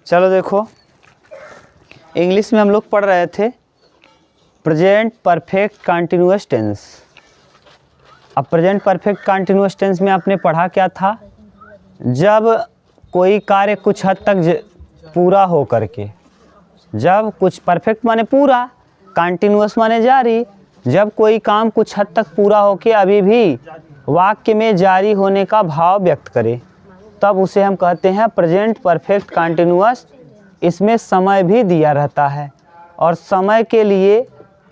चलो देखो, इंग्लिश में हम लोग पढ़ रहे थे प्रेजेंट परफेक्ट कंटिन्यूअस टेंस। अब प्रेजेंट परफेक्ट कंटिन्यूअस टेंस में आपने पढ़ा क्या था? जब कोई कार्य कुछ हद तक पूरा हो करके, जब कुछ परफेक्ट माने पूरा, कंटिन्यूअस माने जारी, जब कोई काम कुछ हद तक पूरा होके अभी भी वाक्य में जारी होने का भाव व्यक्त करे, तब उसे हम कहते हैं प्रेजेंट परफेक्ट कंटिन्यूअस। इसमें समय भी दिया रहता है और समय के लिए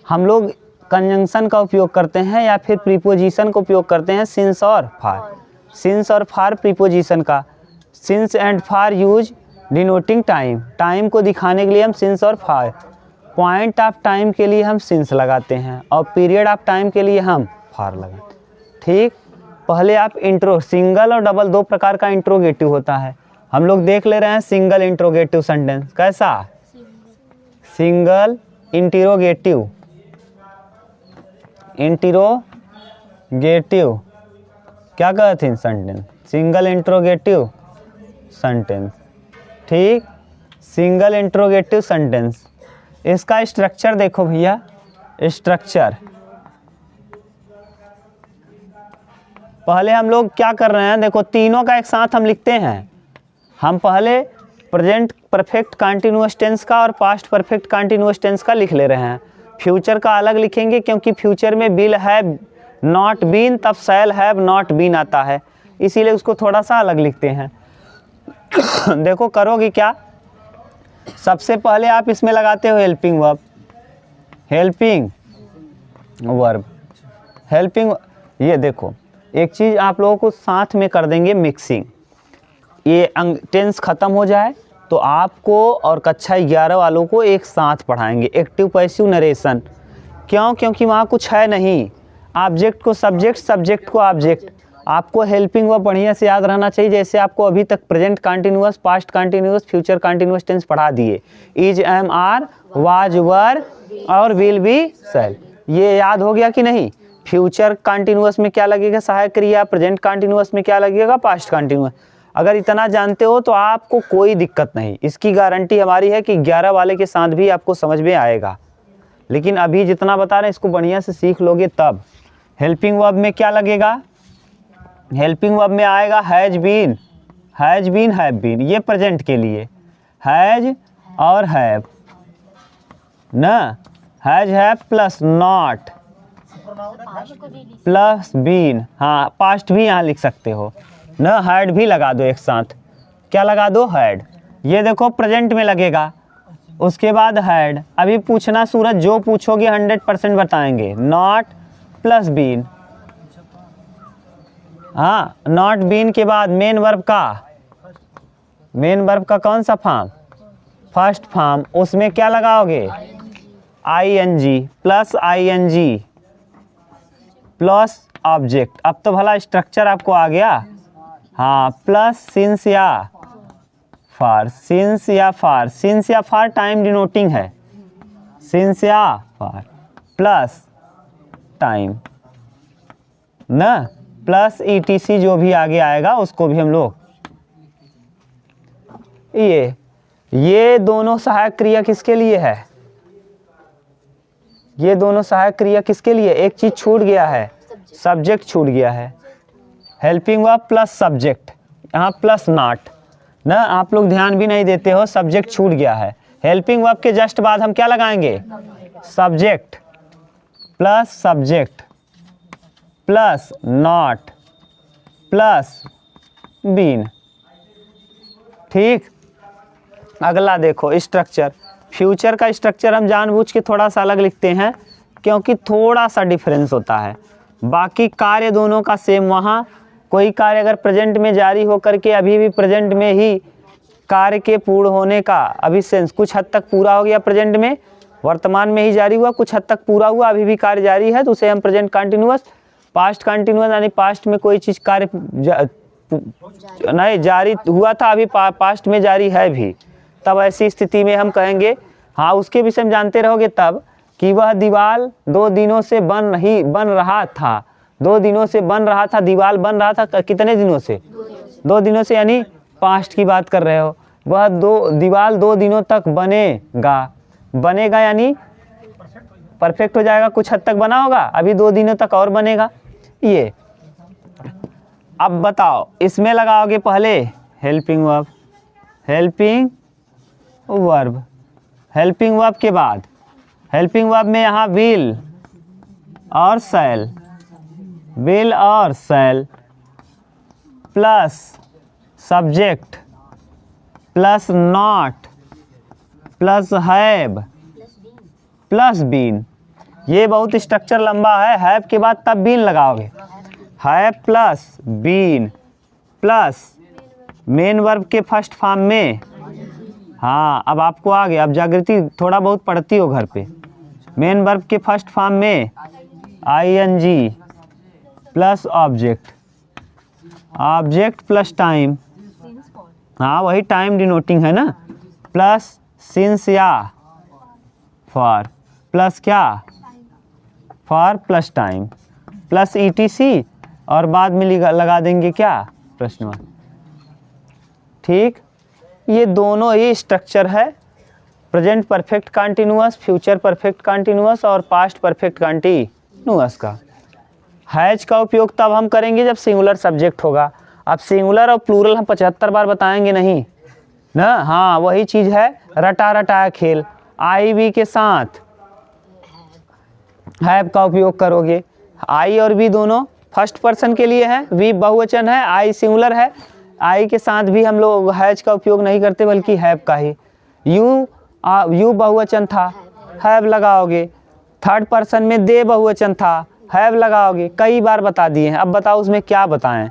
हम लोग कंजंक्शन का उपयोग करते हैं या फिर प्रीपोजिशन का उपयोग करते हैं, सिंस और फार। सिंस और फार प्रीपोजिशन का, since and far use denoting time, time को दिखाने के लिए हम सिंस और फार, पॉइंट ऑफ टाइम के लिए हम सिंस लगाते हैं और पीरियड ऑफ टाइम के लिए हम फार लगाते हैं। ठीक, पहले आप इंट्रो, सिंगल और डबल दो प्रकार का इंट्रोगेटिव होता है, हम लोग देख ले रहे हैं। सिंगल इंट्रोगेटिव सेंटेंस कैसा? सिंगल इंट्रोगेटिव, इंट्रोगेटिव क्या कहते हैं? Sentence, single interrogative sentence. ठीक, सिंगल इंट्रोगेटिव सेंटेंस। इसका स्ट्रक्चर देखो भैया, स्ट्रक्चर पहले हम लोग क्या कर रहे हैं, देखो तीनों का एक साथ हम लिखते हैं। हम पहले प्रेजेंट परफेक्ट कंटिन्यूअस टेंस का और पास्ट परफेक्ट कंटिन्यूअस टेंस का लिख ले रहे हैं। फ्यूचर का अलग लिखेंगे क्योंकि फ्यूचर में विल हैव नॉट बीन, तब शैल हैव नॉट बीन आता है, इसीलिए उसको थोड़ा सा अलग लिखते हैं। देखो करोगे क्या, सबसे पहले आप इसमें लगाते हो helping verb, helping verb, helping. ये देखो एक चीज़ आप लोगों को साथ में कर देंगे मिक्सिंग, ये टेंस ख़त्म हो जाए तो आपको और कक्षा 11 वालों को एक साथ पढ़ाएंगे एक्टिव पैसिव नरेशन। क्यों? क्योंकि वहाँ कुछ है नहीं, ऑब्जेक्ट को सब्जेक्ट, सब्जेक्ट को ऑब्जेक्ट। आपको हेल्पिंग वर्ब बढ़िया से याद रहना चाहिए, जैसे आपको अभी तक present continuous, past continuous, future continuous tense पढ़ा दिए, is, am, are, was, were और विल बी, शैल। ये याद हो गया कि नहीं? फ्यूचर कंटिन्यूअस में क्या लगेगा? सहायक क्रिया। प्रेजेंट कंटिन्यूअस में क्या लगेगा? Past continuous. अगर इतना जानते हो तो आपको कोई दिक्कत नहीं, इसकी गारंटी हमारी है कि 11 वाले के साथ भी आपको समझ में आएगा। लेकिन अभी जितना बता रहे हैं इसको बढ़िया से सीख लोगे तब। हेल्पिंग वर्ब में क्या लगेगा? हेल्पिंग वर्ब में आएगा has been, has been, have been, ये प्रेजेंट के लिए हैज और हैव ना, has, have plus not plus been. हाँ, पास्ट भी यहाँ लिख सकते हो ना, हैड भी लगा दो एक साथ। क्या लगा दो? हैड। ये देखो प्रेजेंट में लगेगा, उसके बाद हैड। अभी पूछना सूरज, जो पूछोगे 100% बताएंगे। नॉट प्लस बीन, हाँ, नॉट बीन के बाद मेन वर्ब का, मेन वर्ब का कौन सा फॉर्म? फर्स्ट फॉर्म, उसमें क्या लगाओगे? ING plus ING plus object. अब तो भला स्ट्रक्चर आपको आ गया। हाँ, प्लस सिंस या फार, सिंस या फार, सिंस या फार टाइम डिनोटिंग है, सिंस या फार प्लस टाइम ना, प्लस ईटीसी जो भी आगे आएगा उसको भी हम लोग। ये दोनों सहायक क्रिया किसके लिए है? ये दोनों सहायक क्रिया किसके लिए? एक चीज छूट गया है, सब्जेक्ट छूट गया है। हेल्पिंग वर्ब प्लस सब्जेक्ट, यहाँ प्लस नॉट ना, आप लोग ध्यान भी नहीं देते हो, सब्जेक्ट छूट गया है। हेल्पिंग वर्ब के जस्ट बाद हम क्या लगाएंगे? Subject plus subject plus not plus been. ठीक, अगला देखो स्ट्रक्चर। फ्यूचर का स्ट्रक्चर हम जानबूझ के थोड़ा सा अलग लिखते हैं क्योंकि थोड़ा सा डिफरेंस होता है। बाकी कार्य दोनों का सेम, वहाँ कोई कार्य अगर प्रेजेंट में जारी होकर के अभी भी प्रेजेंट में ही कार्य के पूर्ण होने का अभी सेंस कुछ हद तक पूरा हो गया, प्रेजेंट में वर्तमान में ही जारी हुआ, कुछ हद तक पूरा हुआ, अभी भी कार्य जारी है, तो उसे हम प्रेजेंट कंटिन्यूअस। पास्ट कंटिन्यूअस यानी पास्ट में कोई चीज़ कार्य नहीं जारी हुआ था, अभी पास्ट में जारी है भी, तब ऐसी स्थिति में हम कहेंगे। हाँ, उसके विषय में जानते रहोगे तब कि वह दीवार 2 दिनों से बन रहा था, 2 दिनों से बन रहा था, दीवार बन रहा था। कितने दिनों से? 2 दिनों से, यानी पास्ट की बात कर रहे हो। वह दीवार 2 दिनों तक बनेगा यानी परफेक्ट हो जाएगा, कुछ हद तक बना होगा, अभी 2 दिनों तक और बनेगा। ये अब बताओ, इसमें लगाओगे पहले हेल्पिंग वर्ब, हेल्पिंग वर्ब के बाद हेल्पिंग वर्ब में यहाँ विल और shall plus subject plus not plus have plus been. ये बहुत स्ट्रक्चर लंबा है, हैव के बाद तब बीन लगाओगे, have plus been plus main verb के फर्स्ट फॉर्म में। हाँ, अब आपको आ गया, अब जागृति थोड़ा बहुत पढ़ती हो घर पे। मेन वर्ब के फर्स्ट फॉर्म में ing plus object plus time, हाँ वही टाइम डिनोटिंग है ना, प्लस सिंस या फॉर प्लस क्या for plus time plus ETC और बाद में लगा देंगे क्या प्रश्न मार्क। ठीक, ये दोनों ही स्ट्रक्चर है present perfect continuous, future perfect continuous और पास्ट परफेक्ट कंटिन्यूअस का। हैज का उपयोग तब हम करेंगे जब सिंगुलर सब्जेक्ट होगा। अब सिंगुलर और प्लूरल हम 75 बार बताएंगे नहीं ना। हाँ, वही चीज़ है, रटाया खेल। आई वी के साथ हैव का उपयोग करोगे। आई और वी दोनों फर्स्ट पर्सन के लिए है, वी बहुवचन है, आई सिंगुलर है। आई के साथ भी हम लोग हैज का उपयोग नहीं करते बल्कि हैव का ही। यू बहुवचन था, हैव लगाओगे। थर्ड पर्सन में दे बहुवचन था, हैव लगाओगे। कई बार बता दिए हैं, अब बताओ उसमें क्या बताएं।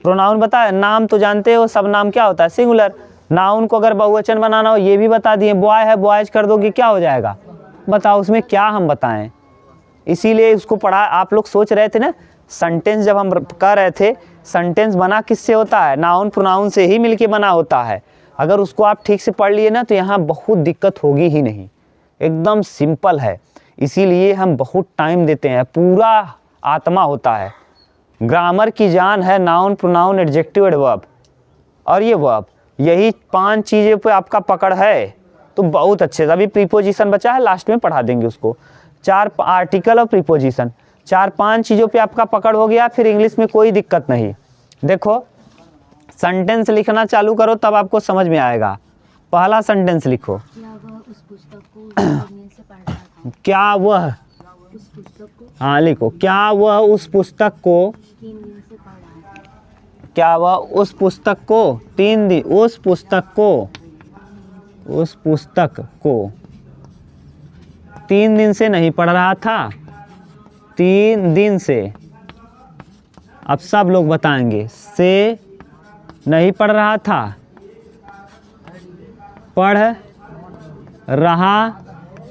प्रोनाउन बताए, नाम तो जानते हो, सब नाम क्या होता है सिंगुलर। नाउन को अगर बहुवचन बनाना हो ये भी बता दिए। बॉय है, बॉयज कर दोगे, क्या हो जाएगा बताओ, उसमें क्या हम बताएं। इसीलिए उसको पढ़ा। आप लोग सोच रहे थे ना, सेंटेंस जब हम कर रहे थे, सेंटेंस बना किससे होता है, नाउन प्रोनाउन से ही मिलके बना होता है। अगर उसको आप ठीक से पढ़ लिए ना तो यहाँ बहुत दिक्कत होगी ही नहीं, एकदम सिंपल है। इसीलिए हम बहुत टाइम देते हैं, पूरा आत्मा होता है। ग्रामर की जान है नाउन प्रोनाउन एडजेक्टिव एडवर्ब और ये वर्ब, यही 5 चीज़ों पे आपका पकड़ है तो बहुत अच्छे से। अभी प्रीपोजिशन बचा है, लास्ट में पढ़ा देंगे उसको। 4 आर्टिकल और प्रीपोजिशन, 4-5 चीज़ों पे आपका पकड़ हो गया, फिर इंग्लिश में कोई दिक्कत नहीं। देखो, सेंटेंस लिखना चालू करो तब आपको समझ में आएगा। पहला सेंटेंस लिखो, क्या वह, हाँ लिखो, क्या वह उस पुस्तक को, क्या वह उस पुस्तक को 3 दिन, उस पुस्तक को 3 दिन से नहीं पढ़ रहा था। 3 दिन से, अब सब लोग बताएंगे, से नहीं पढ़ रहा था, पढ़ रहा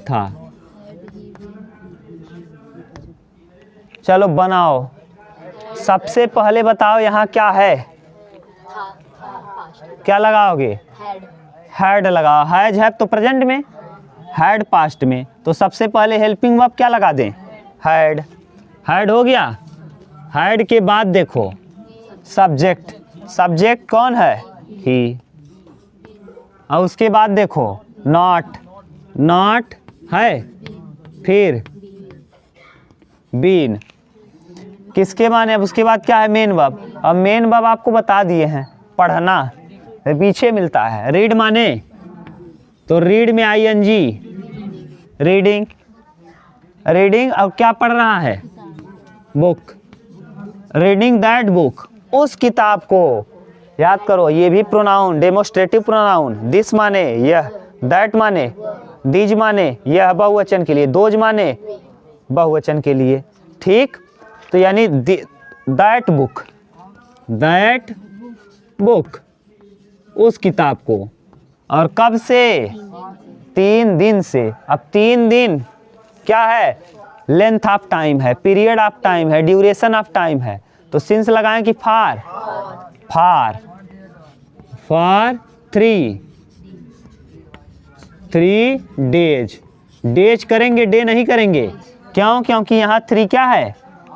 था। चलो बनाओ, सबसे पहले बताओ यहाँ क्या है, क्या लगाओगे, हैड लगाओ। हैज हैव तो प्रेजेंट में, हैड पास्ट में, तो सबसे पहले हेल्पिंग वर्ब क्या लगा दें, हैड। हैड हो गया। हैड के बाद देखो सब्जेक्ट, सब्जेक्ट कौन है, ही। और उसके बाद देखो नॉट, नॉट है, फिर बीन किसके माने। अब उसके बाद क्या है, मेन वर्ब। अब मेन वर्ब आपको बता दिए हैं, पढ़ना पीछे मिलता है। रीड माने तो रीड में ing, रीडिंग, रीडिंग। अब क्या पढ़ रहा है, बुक, रीडिंग दैट बुक, उस किताब को। याद करो, ये भी प्रोनाउन, डेमोस्ट्रेटिव प्रोनाउन। दिस माने यह, दैट माने, दीज माने यह बहुवचन के लिए, दोज माने बहुवचन के लिए। ठीक, तो यानी दैट बुक, दैट बुक, उस किताब को। और कब से, 3 दिन से। अब 3 दिन क्या है, लेंथ ऑफ टाइम है, पीरियड ऑफ टाइम है, ड्यूरेशन ऑफ टाइम है। तो सिंस लगाएं कि फार, फार 3 डेज। डेज करेंगे, डे नहीं करेंगे। क्यों, क्योंकि यहाँ 3 क्या है,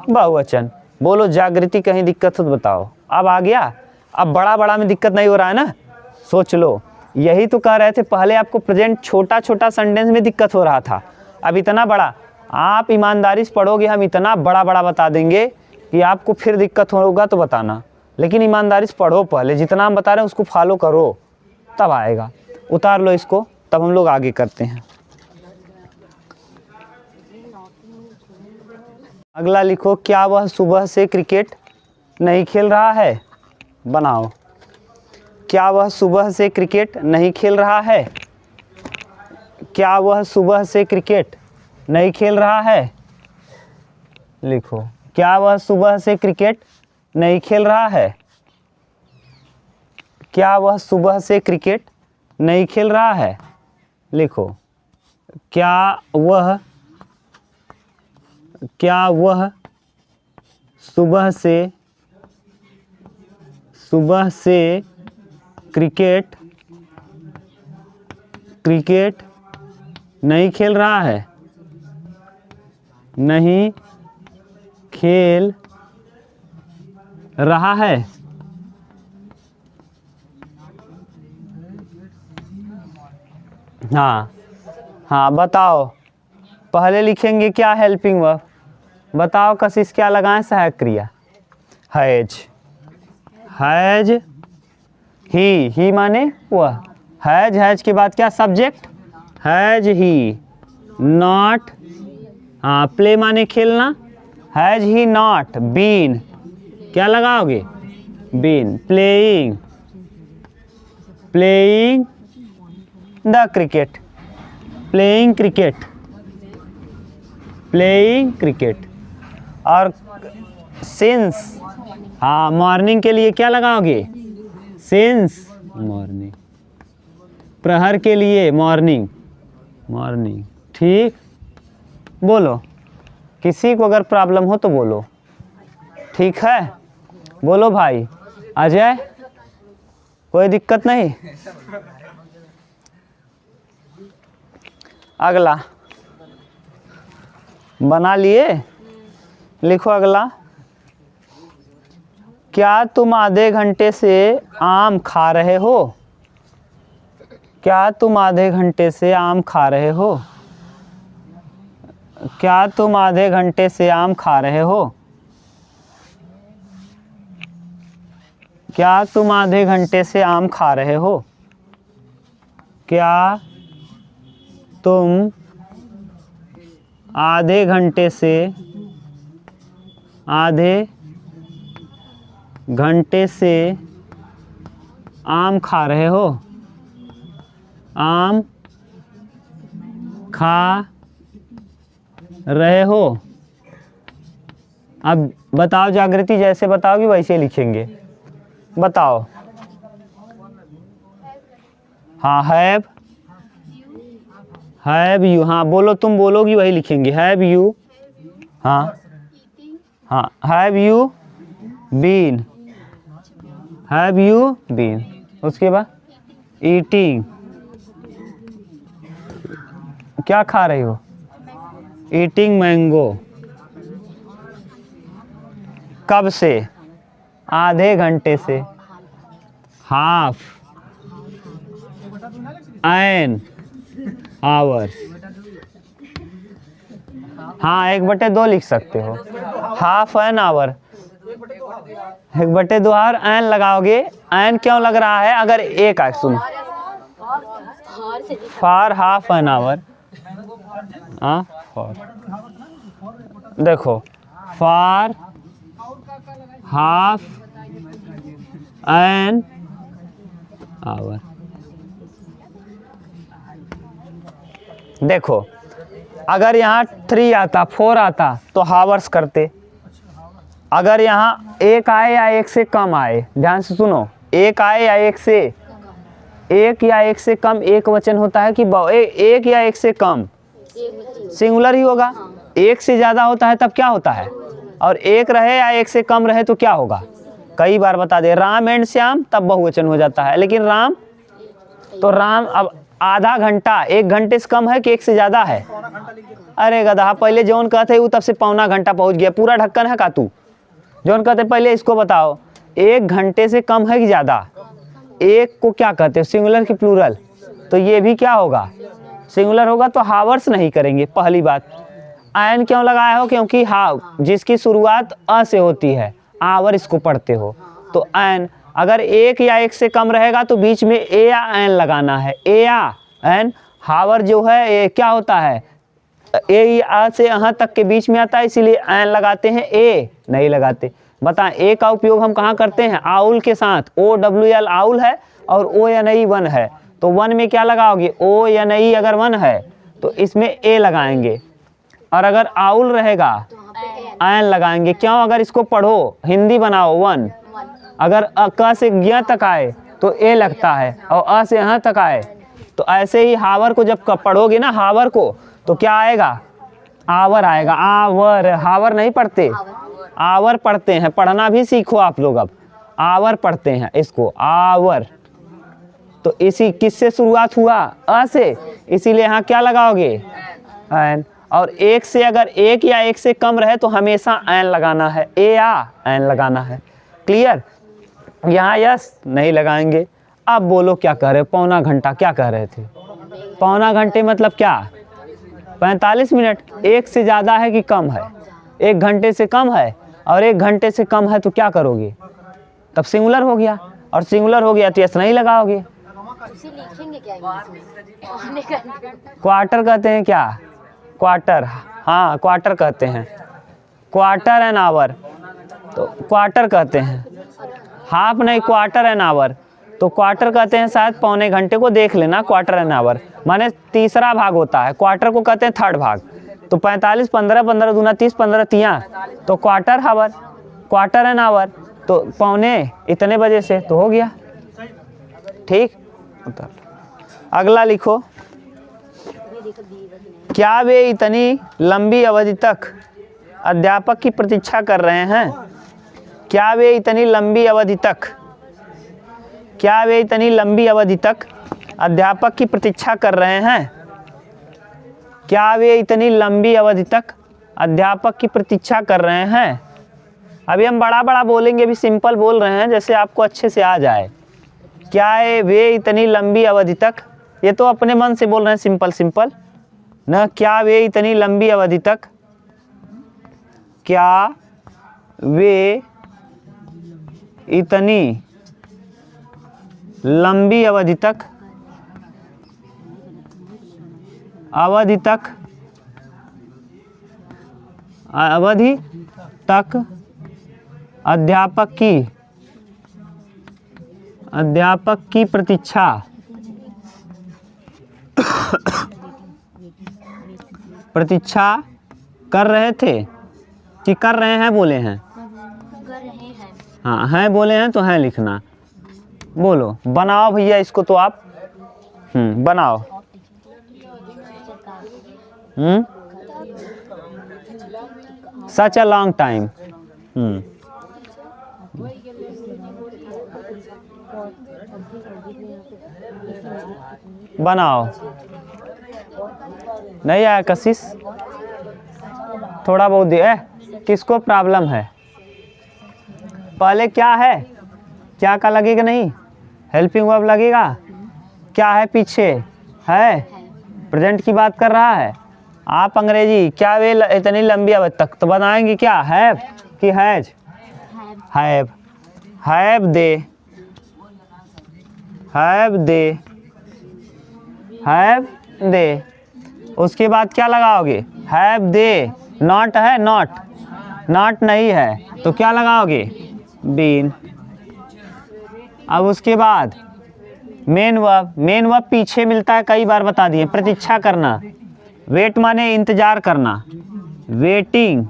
बहुवचन। बोलो जागृति, कहीं दिक्कत हो तो बताओ। अब आ गया, अब बड़ा में दिक्कत नहीं हो रहा है ना, सोच लो। यही तो कह रहे थे, पहले आपको प्रेजेंट छोटा छोटा सेंटेंस में दिक्कत हो रहा था, अब इतना बड़ा। आप ईमानदारी से पढ़ोगे, हम इतना बड़ा बड़ा बता देंगे कि आपको फिर दिक्कत होगा तो बताना, लेकिन ईमानदारी से पढ़ो, पहले जितना हम बता रहे हैं उसको फॉलो करो, तब आएगा। उतार लो इसको, तब हम लोग आगे करते हैं। अगला लिखो, क्या वह सुबह से क्रिकेट नहीं खेल रहा है? बनाओ, क्या वह सुबह से क्रिकेट नहीं खेल रहा है? क्या वह सुबह से क्रिकेट नहीं खेल रहा है? लिखो, क्या वह सुबह से क्रिकेट नहीं खेल रहा है? क्या वह सुबह से क्रिकेट नहीं खेल रहा है? लिखो, क्या वह सुबह से क्रिकेट नहीं खेल रहा है? नहीं खेल रहा है। हाँ हाँ, बताओ, पहले लिखेंगे क्या हेल्पिंग वर्ब, बताओ कशिश क्या लगाएं? सहायक क्रिया, हैज ही माने वह, हैज के बाद क्या? सब्जेक्ट, हैज ही नॉट, हाँ प्ले माने खेलना, हैज ही नॉट बीन, क्या लगाओगे? Been playing the cricket, playing cricket. और सिंस, हाँ मॉर्निंग के लिए क्या लगाओगे? सिंस मॉर्निंग, प्रहर के लिए मॉर्निंग, ठीक। बोलो, किसी को अगर प्रॉब्लम हो तो बोलो, ठीक है? बोलो भाई, अजय, कोई दिक्कत नहीं? अगला बना लिए? लिखो अगला, क्या तुम आधे घंटे से आम खा रहे हो? क्या तुम आधे घंटे से आम खा रहे हो? क्या तुम आधे घंटे से आम खा रहे हो? क्या तुम आधे घंटे से आम खा रहे हो? क्या तुम आधे घंटे से आम खा रहे हो? आम खा रहे हो। अब बताओ जागृति, जैसे बताओगी वैसे लिखेंगे, बताओ। हाँ हैव यू, हाँ बोलो, तुम बोलोगी वही लिखेंगे, हैव यू, हाँ हैव यू बीन, उसके बाद ईटिंग, क्या खा रही हो? Eating mango. कब से? आधे घंटे से, हाफ एन आवर्स, हाँ 1/2 लिख सकते हो, half an hour, 1/2 hour, an लगाओगे। एन क्यों लग रहा है? अगर एक आए, सुनो, फॉर हाफ एन आवर, देखो, फॉर हाफ एन आवर। देखो, अगर यहाँ 3 आता, 4 आता तो हावर्स करते। अगर यहाँ 1 आए या 1 से कम आए, ध्यान से सुनो, 1 आए या 1 से, 1 या 1 से कम एक वचन होता है कि 1 या 1 से कम सिंगुलर ही होगा। 1 से ज़्यादा होता है तब क्या होता है? और 1 रहे या 1 से कम रहे तो क्या होगा? कई बार बता दे, राम एंड श्याम तब बहुवचन हो जाता है, लेकिन राम, तो राम अब आधा घंटा 1 घंटे से कम है कि 1 से ज़्यादा है? अरे गधा, पहले जौन कहते वो तब से पौना घंटा पहुंच गया, पूरा ढक्कन है का तू? जौन कहते पहले इसको बताओ, 1 घंटे से कम है कि ज़्यादा? एक को क्या कहते हैं, सिंगुलर की प्लूरल, तो ये भी क्या होगा, सिंगुलर होगा, तो हावर्स नहीं करेंगे। पहली बात, एन क्यों लगाया हो, क्योंकि जिसकी शुरुआत अ से होती है, आवर इसको पढ़ते हो, तो एन अगर एक या एक से कम रहेगा तो बीच में ए या एन लगाना है, ए या एन। हावर जो है ए क्या होता है, ए या से यहाँ तक के बीच में आता है, इसीलिए एन लगाते हैं, ए नहीं लगाते। बताएं ए का उपयोग हम कहाँ करते हैं, आउल के साथ, ओ डब्ल्यू एल आउल है और ओ एन आई वन है, तो वन में क्या लगाओगे, ओ एन आई अगर वन है तो इसमें ए लगाएंगे, और अगर आउल रहेगा एन लगाएंगे। क्यों, अगर इसको पढ़ो, हिंदी बनाओ वन, अगर क से ज्ञ तक आए तो ए लगता है, और अ से यहाँ तक आए तो ऐसे ही हावर को जब पढ़ोगे ना, हावर को, तो क्या आएगा, आवर आएगा, आवर, हावर नहीं पढ़ते, आवर पढ़ते हैं, पढ़ना भी सीखो आप लोग, अब आवर पढ़ते हैं इसको, आवर। तो इसी किससे शुरुआत हुआ, अ से, इसीलिए यहाँ क्या लगाओगे, एन। और एक से अगर एक या एक से कम रहे तो हमेशा एन लगाना है, ए या एन लगाना है। क्लियर, यहाँ यस नहीं लगाएंगे। अब बोलो क्या कह रहे हो, पौना घंटा क्या कह रहे थे, पौना घंटे मतलब क्या, 45 मिनट। एक से ज़्यादा है कि कम है, 1 घंटे से कम है, और 1 घंटे से कम है तो क्या करोगे, तब सिंगुलर हो गया, और सिंगुलर हो गया तो यस नहीं लगाओगे। क्वार्टर कहते हैं क्या, क्वार्टर, हाँ क्वार्टर कहते हैं, क्वार्टर एन आवर, तो क्वार्टर कहते हैं, हाफ नहीं, क्वार्टर एन आवर, तो क्वार्टर कहते हैं शायद पौने घंटे को, देख लेना, क्वार्टर एन आवर माने तीसरा भाग होता है, क्वार्टर को कहते हैं थर्ड भाग। तो 45, 15, 15 दूना 30, 15 तिया, तो quarter hour, quarter an hour, तो पौने इतने बजे से तो हो गया। ठीक, अगला लिखो, क्या वे इतनी लंबी अवधि तक अध्यापक की प्रतीक्षा कर रहे हैं, क्या वे इतनी लंबी अवधि तक, क्या वे इतनी लंबी अवधि तक अध्यापक की प्रतीक्षा कर रहे हैं, क्या वे इतनी लंबी अवधि तक अध्यापक की प्रतीक्षा कर रहे हैं। अभी हम बड़ा बड़ा बोलेंगे, अभी सिंपल बोल रहे हैं जैसे आपको अच्छे से आ जाए। क्या वे इतनी लंबी अवधि तक, ये तो अपने मन से बोल रहे हैं सिंपल सिंपल ना, क्या वे इतनी लंबी अवधि तक, क्या वे इतनी लंबी अवधि तक, अवधि तक, अवधि तक अध्यापक की प्रतीक्षा प्रतीक्षा कर रहे थे कि कर रहे हैं, बोले हैं, कर रहे हैं, हाँ हैं बोले हैं तो हैं लिखना। बोलो, बनाओ भैया इसको, तो आप बनाओ। सच अ लॉन्ग टाइम, बनाओ। नहीं आया कशिश, थोड़ा बहुत दे, किसको प्रॉब्लम है, पहले क्या है, क्या का लगेगा, नहीं हेल्पिंग वर्ब लगेगा, क्या है पीछे है, प्रेजेंट की बात कर रहा है। आप अंग्रेजी, क्या वे इतनी लंबी अवधि तक, तो बनाएंगे क्या, हैव कि has, have, have they, have they, have they. उसके बाद क्या लगाओगे, हैव दे, नॉट है, नॉट, नॉट नहीं है तो क्या लगाओगे, बीन। अब उसके बाद मेन वर्ब, मेन वर्ब पीछे मिलता है, कई बार बता दिए, प्रतीक्षा करना, वेट माने इंतजार करना, वेटिंग,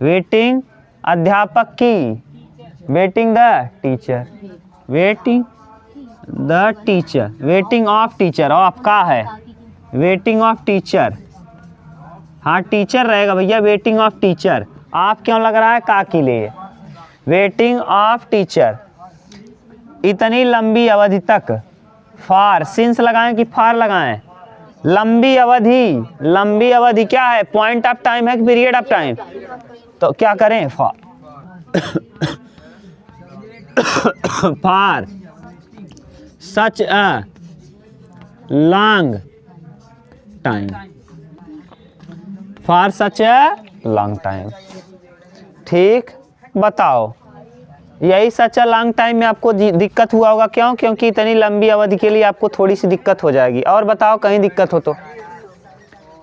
वेटिंग अध्यापक की, waiting the teacher, waiting the teacher, waiting of teacher, of का है, वेटिंग ऑफ टीचर, हाँ टीचर रहेगा भैया, वेटिंग ऑफ टीचर, आप क्यों लग रहा है का के लिए, वेटिंग ऑफ टीचर। इतनी लंबी अवधि तक, फार, सिंस लगाएं कि फार लगाएं, लंबी अवधि, लंबी अवधि क्या है, पॉइंट ऑफ टाइम है कि पीरियड ऑफ टाइम, तो क्या करें, far. For such a long time, for such a long time. ठीक, बताओ यही सच अ लॉन्ग टाइम में आपको दिक्कत हुआ होगा, क्यों? क्योंकि इतनी लंबी अवधि के लिए आपको थोड़ी सी दिक्कत हो जाएगी। और बताओ कहीं दिक्कत हो तो,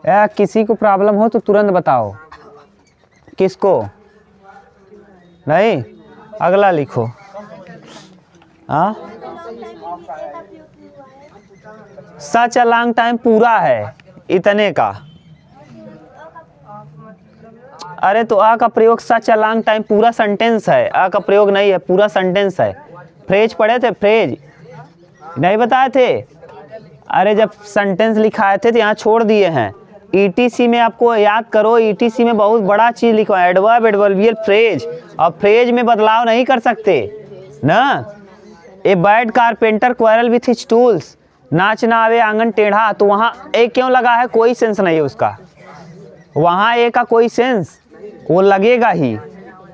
या किसी को प्रॉब्लम हो तो तुरंत बताओ। किसको नहीं? अगला लिखो। हाँ, सच अ लॉन्ग टाइम पूरा है इतने का। अरे तो आ का प्रयोग सच अ लॉन्ग टाइम पूरा सेंटेंस है, आ का प्रयोग नहीं है, पूरा सेंटेंस है। फ्रेज पढ़े थे? फ्रेज नहीं बताए थे? अरे जब सेंटेंस लिखाए थे तो यहाँ छोड़ दिए हैं। ईटीसी में आपको याद करो, ईटीसी में बहुत बड़ा चीज लिखवा है, एडवर्ब, एडवर्बियल फ्रेज। और फ्रेज में बदलाव नहीं कर सकते ना। A bad carpenter quarrel with his tools, नाच ना आवे आंगन टेढ़ा, तो वहाँ ए क्यों लगा है? कोई सेंस नहीं है उसका, वहाँ ए का कोई सेंस वो लगेगा ही,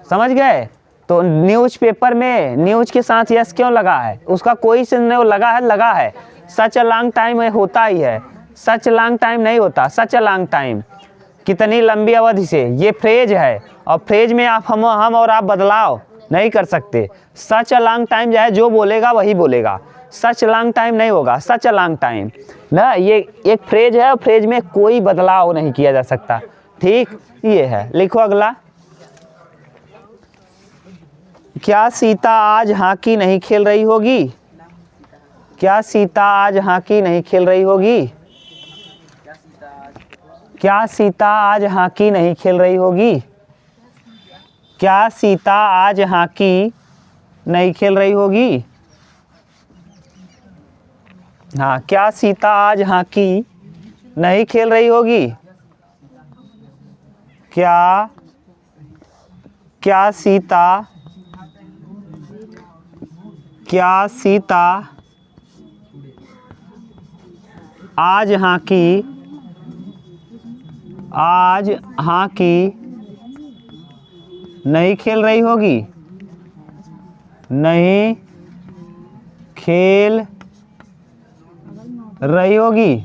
समझ गए? तो न्यूज़पेपर में न्यूज के साथ यस क्यों लगा है? उसका कोई सेंस नहीं, वो लगा है, लगा है। सच अ लॉन्ग टाइम होता ही है, सच लॉन्ग टाइम नहीं होता। सच अ लॉन्ग टाइम कितनी लंबी अवधि से, ये फ्रेज है। और फ्रेज में आप हम और आप बदलाव नहीं कर सकते। सच अ लॉन्ग टाइम जो है, जो बोलेगा वही बोलेगा, सच लॉन्ग टाइम नहीं होगा, सच अ लॉन्ग टाइम ना। ये एक फ्रेज है और फ्रेज में कोई बदलाव नहीं किया जा सकता। ठीक, ये है। लिखो अगला। क्या सीता आज हॉकी नहीं खेल रही होगी? क्या सीता आज हॉकी नहीं खेल रही होगी? क्या सीता आज हॉकी नहीं खेल रही होगी? क्या सीता आज हॉकी नहीं खेल रही होगी? हाँ, क्या सीता आज हॉकी नहीं खेल रही होगी? क्या सीता आज हॉकी नहीं खेल रही होगी? नहीं खेल रही होगी।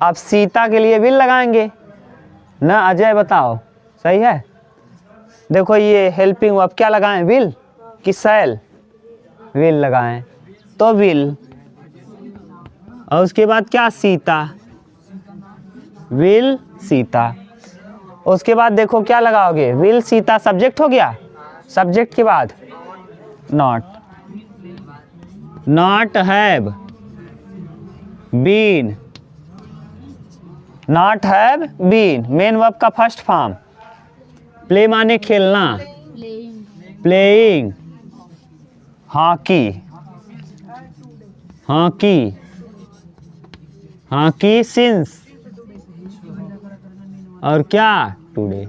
अब सीता के लिए विल लगाएंगे ना। अजय बताओ, सही है? देखो ये हेल्पिंग वर्ब, क्या लगाएं? विल कि शैल? विल लगाएं तो विल, और उसके बाद क्या? सीता, विल सीता। उसके बाद देखो क्या लगाओगे? विल सीता सब्जेक्ट हो गया, सब्जेक्ट के बाद not have been, not have been main verb का फर्स्ट फॉर्म। प्ले माने खेलना, प्लेइंग, हॉकी, हॉकी सिंस, और क्या? टुडे।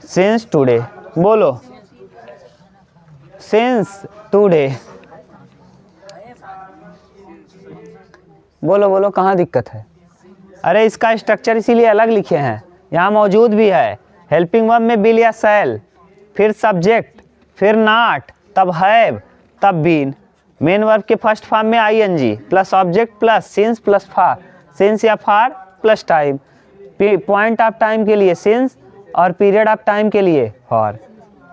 सिंस टुडे, बोलो सिंस टुडे, बोलो कहाँ दिक्कत है? अरे इसका स्ट्रक्चर इसीलिए अलग लिखे हैं, यहाँ मौजूद भी है। हेल्पिंग वर्ब में बिल या शैल, फिर सब्जेक्ट, फिर नॉट, तब हैव, तब बीन। मेन वर्ब के फर्स्ट फॉर्म में ING plus object plus since plus for, since या for plus time. Point of time के लिए सिंस और पीरियड ऑफ टाइम के लिए फॉर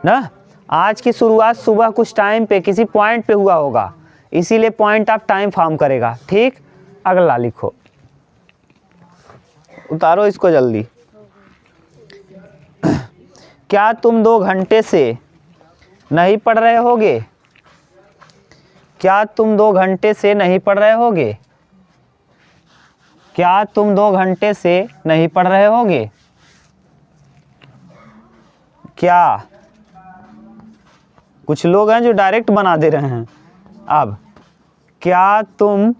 ना। आज की शुरुआत सुबह कुछ टाइम पे किसी पॉइंट पे हुआ होगा, इसीलिए पॉइंट ऑफ टाइम फॉर्म करेगा। ठीक, अगला लिखो, उतारो इसको जल्दी। क्या तुम 2 घंटे से नहीं पढ़ रहे होगे? क्या तुम 2 घंटे से नहीं पढ़ रहे होगे? क्या तुम 2 घंटे से नहीं पढ़ रहे होगे? क्या? कुछ लोग हैं जो डायरेक्ट बना दे रहे हैं। अब क्या तुम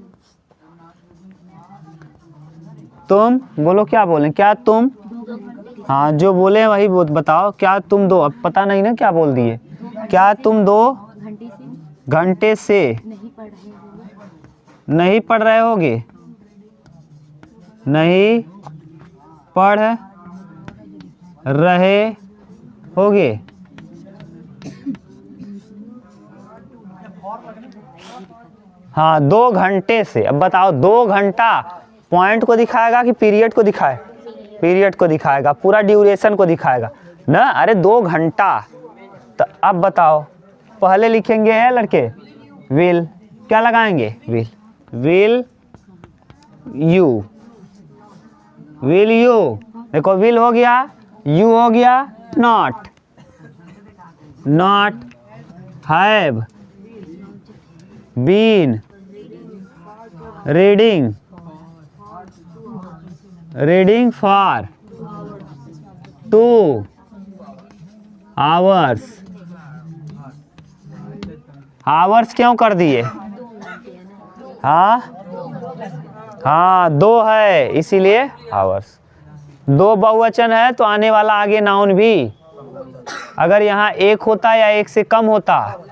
बोलो, क्या बोलें? क्या तुम, हाँ जो बोले वही बताओ। क्या तुम 2, अब पता नहीं ना क्या बोल दिए। क्या तुम 2 घंटे से नहीं पढ़ रहे होगे? नहीं पढ़ रहे होगे। हाँ, 2 घंटे से। अब बताओ 2 घंटा पॉइंट को दिखाएगा कि पीरियड को दिखाए? पीरियड को दिखाएगा, पूरा ड्यूरेशन को दिखाएगा ना। अरे 2 घंटा। तो अब बताओ, पहले लिखेंगे है लड़के विल, क्या लगाएंगे? Will. Will you, will you, देखो विल हो गया, यू हो गया, not. Not have been reading, reading for 2 hours. Hours क्यों कर दिए? हाँ हाँ, 2 है इसीलिए आवर्स। 2 बहुवचन है तो आने वाला आगे नाउन भी। अगर यहाँ 1 होता या 1 से कम होता,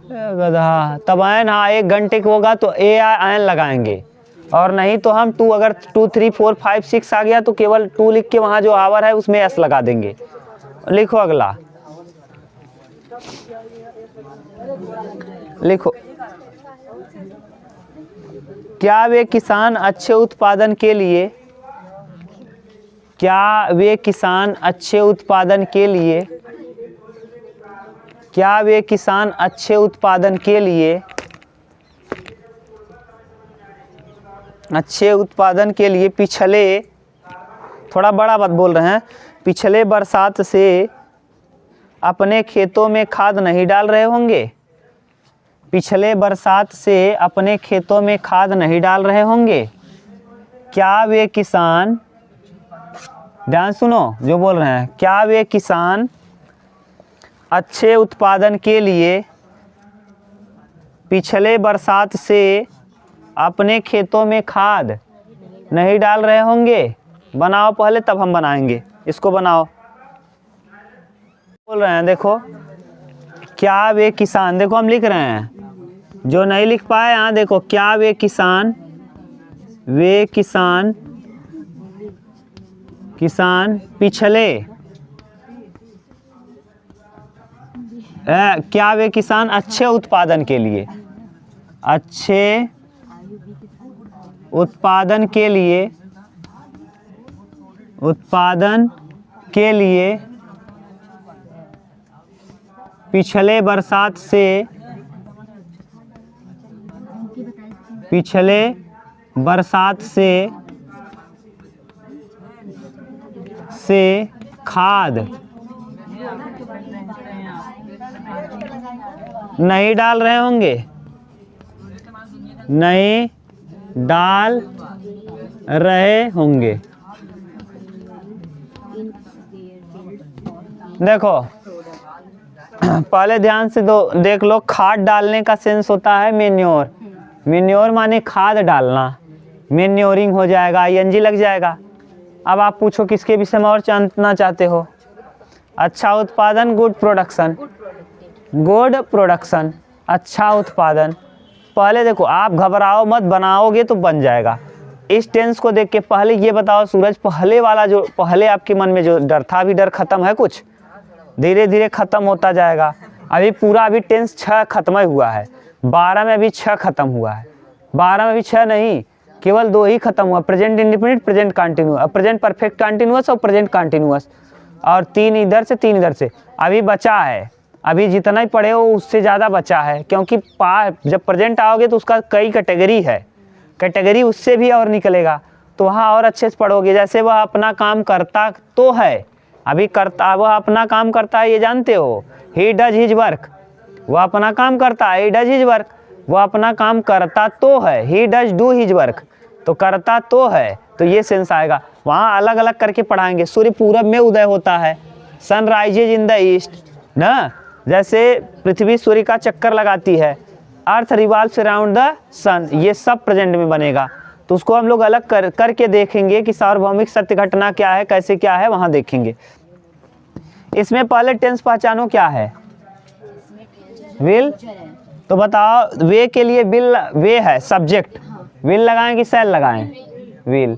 गधा, तब आयन, हाँ 1 घंटे का होगा तो ए आयन लगाएंगे, और नहीं तो हम 2, अगर 2, 3, 4, 5, 6 आ गया तो केवल 2 लिख के वहाँ जो आवर है उसमें एस लगा देंगे। लिखो अगला, लिखो, क्या वे किसान अच्छे उत्पादन के लिए, क्या वे किसान अच्छे उत्पादन के लिए, क्या वे किसान अच्छे उत्पादन के लिए, अच्छे उत्पादन के लिए पिछले, थोड़ा बड़ा बात बोल रहे हैं, पिछले बरसात से अपने खेतों में खाद नहीं डाल रहे होंगे? पिछले बरसात से अपने खेतों में खाद नहीं डाल रहे होंगे। क्या वे किसान, ध्यान सुनो जो बोल रहे हैं, क्या वे किसान अच्छे उत्पादन के लिए पिछले बरसात से अपने खेतों में खाद नहीं डाल रहे होंगे? बनाओ पहले तब हम बनाएंगे, इसको बनाओ। बोल रहे हैं देखो, क्या वे किसान, देखो हम लिख रहे हैं, जो नहीं लिख पाए यहाँ देखो, क्या वे किसान, वे किसान, किसान पिछले, क्या वे किसान अच्छे उत्पादन के लिए, अच्छे उत्पादन के लिए, उत्पादन के लिए पिछले बरसात से, पिछले बरसात से खाद नहीं डाल रहे होंगे, नहीं डाल रहे होंगे। देखो पहले ध्यान से देख लो, खाद डालने का सेंस होता है मेन्योर। मेन्योर माने खाद डालना, मेन्योरिंग हो जाएगा, आईएनजी लग जाएगा। अब आप पूछो किसके विषय में और जानना चाहते हो? अच्छा उत्पादन, गुड प्रोडक्शन, गुड प्रोडक्शन, अच्छा उत्पादन। पहले देखो, आप घबराओ मत, बनाओगे तो बन जाएगा। इस टेंस को देख के पहले ये बताओ सूरज, पहले वाला जो पहले आपके मन में जो डर था, अभी डर खत्म है? कुछ धीरे धीरे खत्म होता जाएगा। अभी पूरा अभी टेंस 6 खत्म ही हुआ है, 12 में अभी 6 खत्म हुआ है, 12 में अभी 6 नहीं, केवल 2 ही खत्म हुआ, present independent, present continuous, present perfect continuous और प्रेजेंट कंटिन्यूअस, और 3 इधर से 3 इधर से। अभी बचा है, अभी जितना ही पढ़े हो उससे ज़्यादा बचा है, क्योंकि जब प्रेजेंट आओगे तो उसका कई कैटेगरी है, कैटेगरी उससे भी और निकलेगा, तो वहाँ और अच्छे से पढ़ोगे। जैसे वह अपना काम करता तो है, अभी करता, वह अपना काम करता है, ये जानते हो, ही डज हिज वर्क, वह अपना काम करता है, ही डज हिज वर्क, वह अपना काम करता तो है, he does do his work, तो करता तो है, तो ये सेंस आएगा। वहाँ अलग अलग करके पढ़ाएंगे। सूर्य पूरब में उदय होता है, sun rises in the east ना, जैसे पृथ्वी सूर्य का चक्कर लगाती है, earth revolves around the sun, ये सब प्रेजेंट में बनेगा। तो उसको हम लोग अलग करके देखेंगे कि सार्वभौमिक सत्य घटना क्या है, कैसे क्या है, वहाँ देखेंगे। इसमें पहले टेंस पहचानो क्या है? विल, तो बताओ वे के लिए विल, वे है सब्जेक्ट, विल लगाएं कि शैल लगाएं? विल,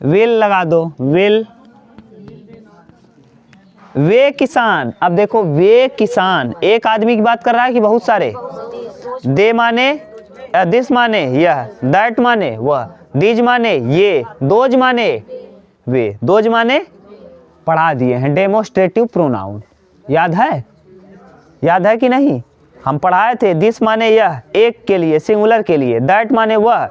विल लगा दो, विल। वे किसान, अब देखो वे किसान एक आदमी की बात कर रहा है कि बहुत सारे? दे माने, दिस माने यह, दैट माने वह, दीज माने ये, दोज माने वे, दोज माने पढ़ा दिए हैं। डेमोस्ट्रेटिव प्रोनाउन याद है? याद है कि नहीं? हम पढ़ाए थे। दिस माने यह एक के लिए, सिंगुलर के लिए, दैट माने वह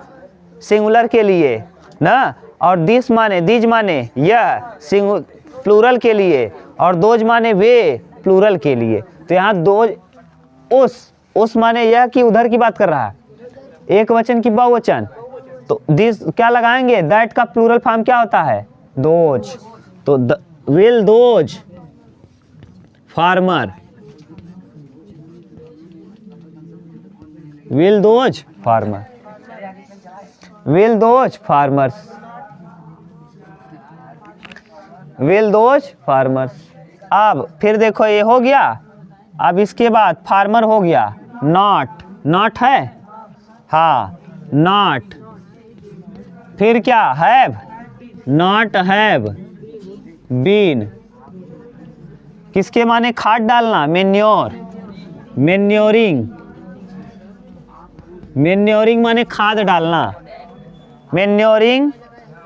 सिंगुलर के लिए ना, और दिस माने, दीज माने यह प्लूरल के लिए, और दोज माने वे प्लूरल के लिए। तो यहाँ दोज, उस माने यह कि उधर की बात कर रहा है, एक वचन की बहुवचन। तो दिस क्या लगाएंगे? दैट का प्लूरल फॉर्म क्या होता है? दोज। तो will those farmer, will those farmer, will those farmers, will those farmers. अब फिर देखो ये हो गया। अब इसके बाद फार्मर हो गया। नॉट, नॉट है, हाँ नॉट। फिर क्या? हैव, नॉट हैव बीन, किसके माने? खाद डालना, मेन्योर, मेन्योरिंग, मेन्योरिंग माने खाद डालना। मेन्योरिंग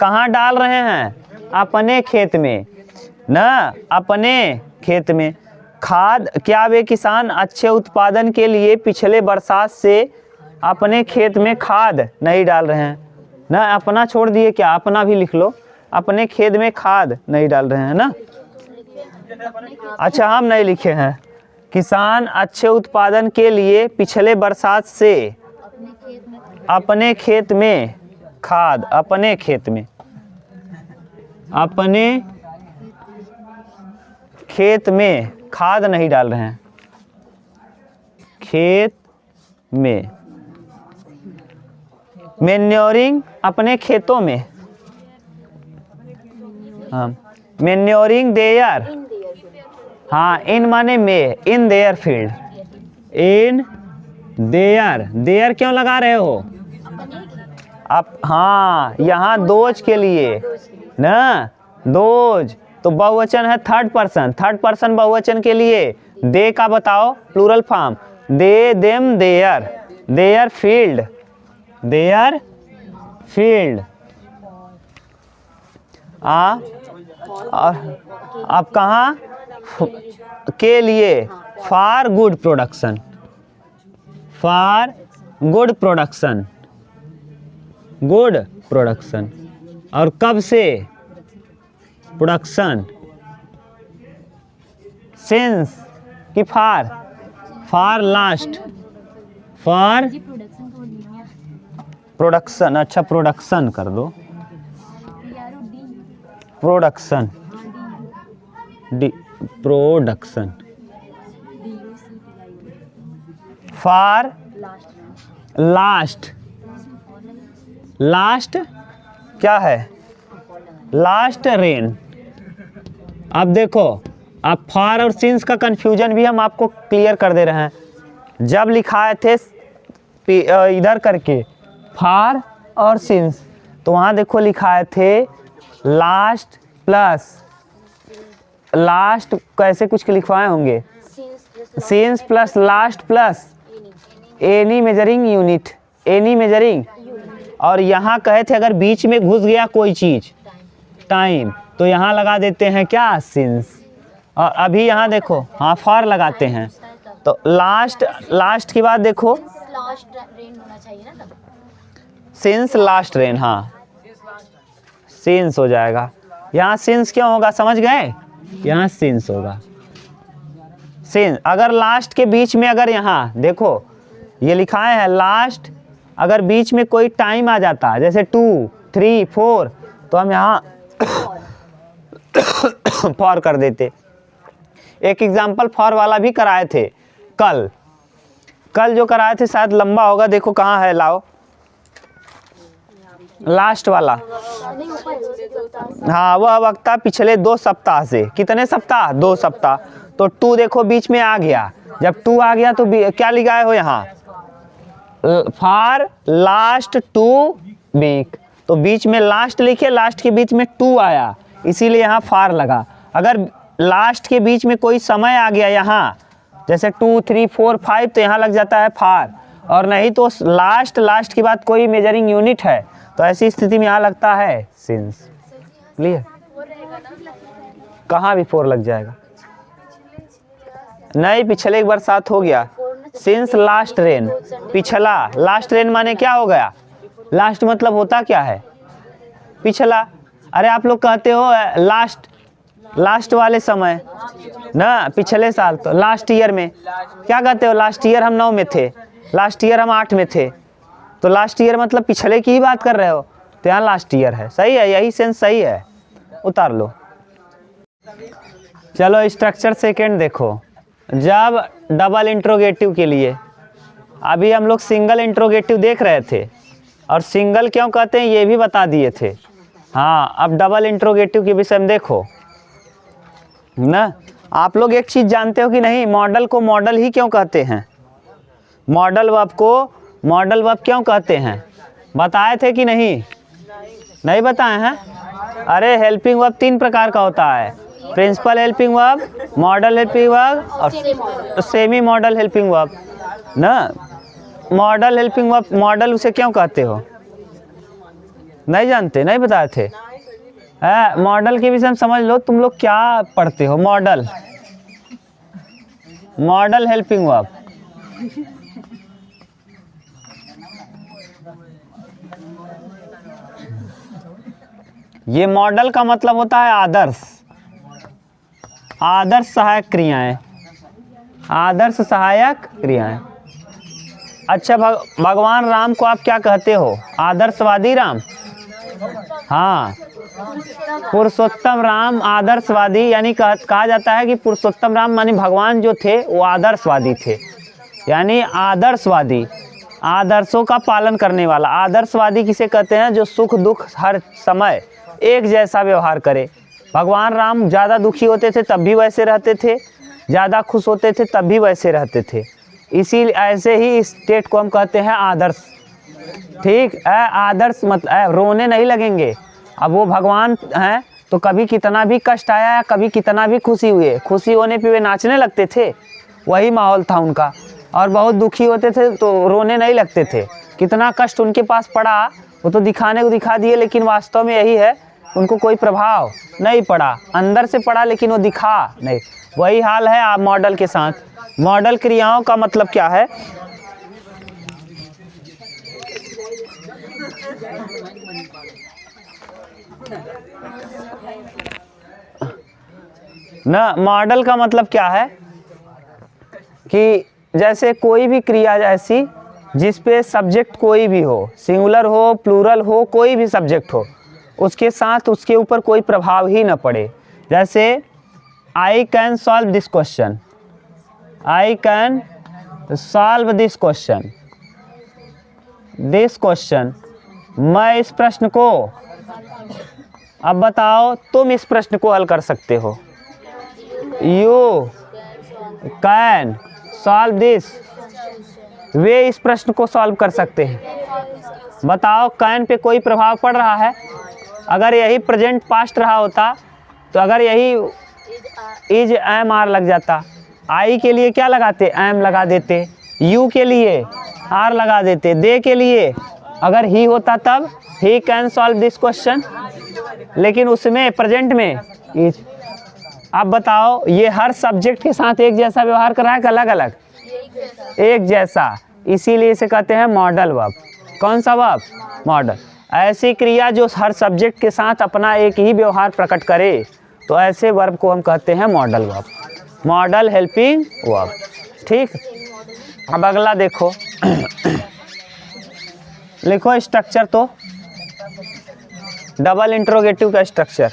कहाँ डाल रहे हैं? अपने खेत में ना, अपने खेत में। खाद, क्या वे किसान अच्छे उत्पादन के लिए पिछले बरसात से अपने खेत में खाद नहीं डाल रहे हैं ना? अपना छोड़ दिए क्या? अपना भी लिख लो। अपने खेत में खाद नहीं डाल रहे हैं ना? अच्छा हम नहीं लिखे हैं। किसान अच्छे उत्पादन के लिए पिछले बरसात से अपने खेत में खाद, अपने खेत में, अपने खेत में खाद नहीं डाल रहे हैं। खेत में, मैन्योरिंग अपने खेतों में, हाँ मैन्योरिंग देयर, हाँ इन माने में, in their field, in there, there क्यों लगा रहे हो? आप, हाँ यहाँ दोज के लिए ना, दोज तो बहुवचन है थर्ड पर्सन, थर्ड पर्सन बहुवचन के लिए दे का बताओ plural form? They, them, their, their field, their field. और अब कहाँ के लिए? For good production, for good production, good production. और कब से? प्रोडक्शन, सिंस कि for, for last, for production. अच्छा प्रोडक्शन कर दो, production, D production, for last, last क्या है? Last rain. अब देखो, अब फॉर और सिंस का कंफ्यूजन भी हम आपको क्लियर कर दे रहे हैं। जब लिखाए थे इधर करके फॉर और सिंस, तो वहाँ देखो लिखाए थे लास्ट प्लस, लास्ट कैसे कुछ लिखवाए होंगे? Since plus last plus any measuring unit, any measuring. और यहाँ कहे थे अगर बीच में घुस गया कोई चीज़, टाइम, तो यहाँ लगा देते हैं क्या? सिंस। और अभी यहाँ देखो, हाँ फॉर लगाते हैं। तो लास्ट, लास्ट की बात देखो, सिंस लास्ट रेन, हाँ सिंस हो जाएगा। यहाँ सिंस क्यों होगा? समझ गए? यहाँ सिंस होगा, सिंस। अगर लास्ट के बीच में, अगर यहाँ देखो ये लिखाए हैं लास्ट, अगर बीच में कोई टाइम आ जाता जैसे 2, 3, 4, तो हम यहाँ फॉर कर देते। एक एग्जाम्पल फॉर वाला भी कराए थे कल, कल जो कराए थे शायद लंबा होगा, देखो कहाँ है, लाओ लास्ट वाला। हाँ वह वक्ता पिछले 2 सप्ताह से, कितने सप्ताह? 2 सप्ताह। तो 2 देखो बीच में आ गया, जब 2 आ गया तो क्या लिखाए हो यहाँ? फॉर लास्ट 2 वीक, तो बीच में लास्ट लिखे, लास्ट के बीच में 2 आया, इसीलिए यहाँ फॉर लगा। अगर लास्ट के बीच में कोई समय आ गया यहाँ, जैसे 2, 3, 4, 5, तो यहाँ लग जाता है फॉर, और नहीं तो लास्ट के बाद कोई मेजरिंग यूनिट है तो ऐसी स्थिति में यहाँ लगता है सिंस। क्लियर? कहाँ भी 4 लग जाएगा? नहीं, पिछले एक बार 7 हो गया। सिंस लास्ट रेन, पिछला, लास्ट रेन माने क्या हो गया? लास्ट मतलब होता क्या है? पिछला। अरे आप लोग कहते हो लास्ट वाले समय ना, पिछले साल, तो लास्ट ईयर में क्या कहते हो? लास्ट ईयर हम 9 में थे, लास्ट ईयर हम 8 में थे, तो लास्ट ईयर मतलब पिछले की ही बात कर रहे हो, तो यहाँ लास्ट ईयर है। सही है, यही सेंस सही है, उतार लो। चलो स्ट्रक्चर सेकेंड देखो। जब डबल इंट्रोगेटिव के लिए, अभी हम लोग सिंगल इंट्रोगेटिव देख रहे थे, और सिंगल क्यों कहते हैं ये भी बता दिए थे। हाँ, अब डबल इंट्रोगेटिव के विषय में देखो ना। आप लोग एक चीज़ जानते हो कि नहीं, मॉडल को मॉडल ही क्यों कहते हैं? मॉडल वर्ब को मॉडल वर्ब क्यों कहते हैं? बताए थे कि नहीं? नहीं बताए हैं? अरे हेल्पिंग वर्ब 3 प्रकार का होता है, principal helping verb, modal helping verb और सेमी मॉडल हेल्पिंग वर्ब ना। मॉडल हेल्पिंग वर्ब, मॉडल उसे क्यों कहते हो? नहीं जानते? नहीं बताए थे? मॉडल के विषय में समझ लो, तुम लोग क्या पढ़ते हो? मॉडल हेल्पिंग वर्ब, ये मॉडल का मतलब होता है आदर्श सहायक क्रियाएं, आदर्श सहायक क्रियाएं। अच्छा, भगवान राम को आप क्या कहते हो? आदर्शवादी राम? हाँ, पुरुषोत्तम राम आदर्शवादी, यानी कहा जाता है कि पुरुषोत्तम राम माने भगवान जो थे वो आदर्शवादी थे, यानी आदर्शवादी, आदर्शों का पालन करने वाला। आदर्शवादी किसे कहते हैं? जो सुख दुख हर समय एक जैसा व्यवहार करे। भगवान राम ज़्यादा दुखी होते थे तब भी वैसे रहते थे, ज़्यादा खुश होते थे तब भी वैसे रहते थे, इसी ऐसे ही स्टेट को हम कहते हैं आदर्श। ठीक है, आदर्श मतलब रोने नहीं लगेंगे। अब वो भगवान हैं तो कभी कितना भी कष्ट आया, कभी कितना भी खुशी हुए, खुशी होने पे वे नाचने लगते थे, वही माहौल था उनका। और बहुत दुखी होते थे तो रोने नहीं लगते थे। कितना कष्ट उनके पास पड़ा वो तो दिखाने को दिखा दिए, लेकिन वास्तव में यही है, उनको कोई प्रभाव नहीं पड़ा, अंदर से पड़ा लेकिन वो दिखा नहीं। वही हाल है आप मॉडल के साथ। मॉडल क्रियाओं का मतलब क्या है ना? मॉडल का मतलब क्या है कि जैसे कोई भी क्रिया ऐसी जिस पे सब्जेक्ट कोई भी हो, सिंगुलर हो, प्लूरल हो, कोई भी सब्जेक्ट हो, उसके साथ उसके ऊपर कोई प्रभाव ही न पड़े। जैसे I can solve this question, I can solve this question, मैं इस प्रश्न को, अब बताओ तुम इस प्रश्न को हल कर सकते हो। यू कैन सॉल्व दिस, वे इस प्रश्न को सॉल्व कर सकते हैं। बताओ कैन पे कोई प्रभाव पड़ रहा है? अगर यही प्रेजेंट पास्ट रहा होता तो अगर यही इज एम आर लग जाता, आई के लिए क्या लगाते? एम लगा देते, यू के लिए आर लगा देते, दे के लिए अगर ही होता तब he can solve this question, लेकिन उसमें प्रेजेंट में इज। अब बताओ ये हर सब्जेक्ट के साथ एक जैसा व्यवहार कर रहा है कि अलग अलग? एक जैसा, इसीलिए इसे कहते हैं मॉडल वर्ब। कौन सा वर्ब? मॉडल। ऐसी क्रिया जो हर सब्जेक्ट के साथ अपना एक ही व्यवहार प्रकट करे, तो ऐसे वर्ब को हम कहते हैं modal verb, modal helping verb. ठीक, अब अगला देखो लिखो स्ट्रक्चर, तो डबल इंट्रोगेटिव का स्ट्रक्चर।